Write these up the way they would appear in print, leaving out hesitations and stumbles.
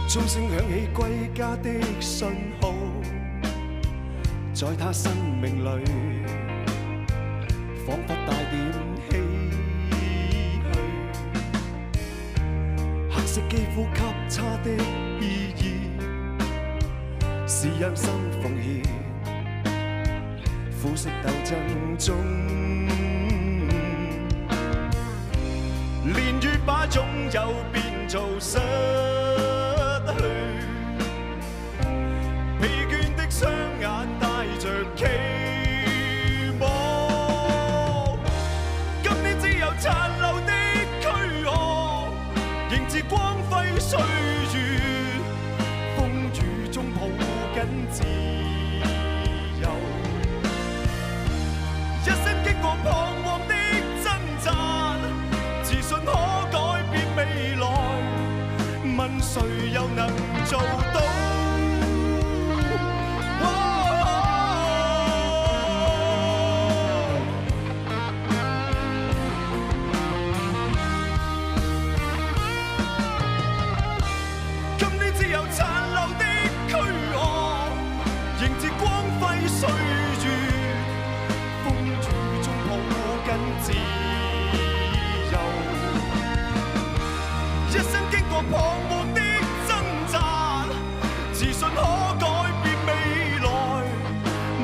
鐘聲響起歸家的信號，在他生命裏，彷彿帶點唏噓。黑色肌膚給他的意義，是忍心奉獻，膚色鬥爭中，年月把總有變做失去，疲倦的雙眼帶着期望，今天只有殘留的軀殼，迎接光輝歲月，風雨中抱緊自由，一生經過彷徨的掙扎，自信可改變未來，問誰又能做到？今天只有殘留的軀殼，迎接光輝歲月，風雨中抱緊自由，一生經過彷徨的掙扎，自信可改變未來，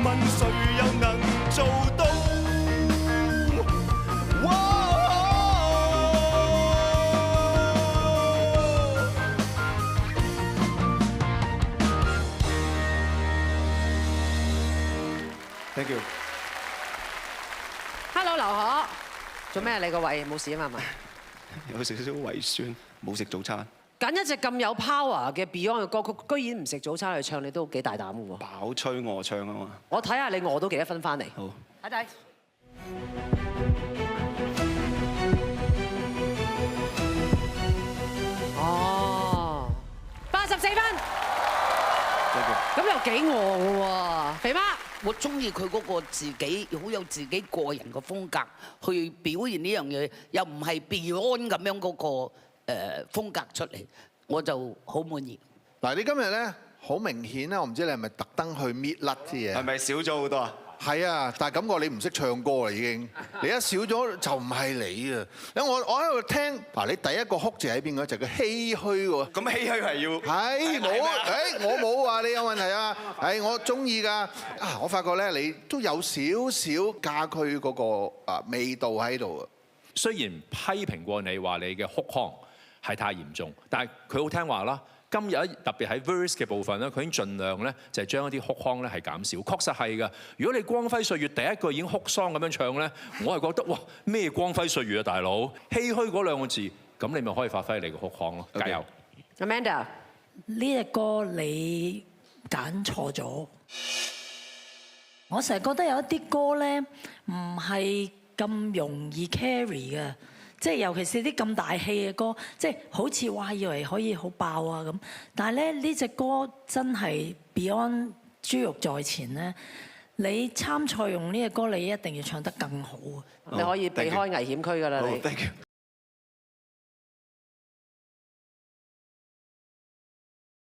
問誰又能做到？Thank you。 Hello， 劉可，做咩？你個胃冇事啊嘛？有少少胃酸，冇食早餐。揀一隻咁有 power 嘅 Beyond 嘅歌曲，居然唔食早餐去唱，你都幾大膽嘅喎！飽吹餓唱啊嘛。我睇下你餓到幾多分翻嚟。好。睇睇。哦，84分。咁又幾餓嘅喎，肥媽。我中意佢嗰個自己好有自己個人嘅風格去表現呢樣嘢，又唔係 Beyond 咁樣嗰個風格出嚟，我就好滿意。嗱，你今日咧好明顯咧，我唔知你係咪特登去搣甩啲嘢？係咪少咗好多啊？係啊，但係感覺你唔識唱歌啦已經。你一少咗就唔係你啊！我喺度聽嗱，你第一個哭字喺邊個？就叫唏噓喎。咁唏噓係要係冇我冇話你有問題啊！我中意㗎。啊，我發覺咧你都有少少家駒嗰個味道喺度啊。雖然批評過你話你嘅哭腔係太嚴重，但係佢好聽話啦。今日特別喺 verse 嘅部分咧，佢已經盡量咧就係將一啲哭腔咧係減少。確實係㗎。如果你光輝歲月第一句已經哭喪咁樣唱咧，我係覺得哇咩光輝歲月啊大佬，唏噓嗰兩個字，咁你咪可以發揮你嘅哭腔咯。加油 Amanda， 呢隻歌你揀錯咗。我成日覺得有一啲歌咧唔係咁容易 carry 嘅。即係尤其是啲咁大氣嘅歌，即係好似話以為可以好爆啊咁，但係咧呢隻歌真係 Beyond 珠玉在前咧，你參賽用呢隻歌，你一定要唱得更好啊！你可以避開危險區㗎啦，你。Thank you。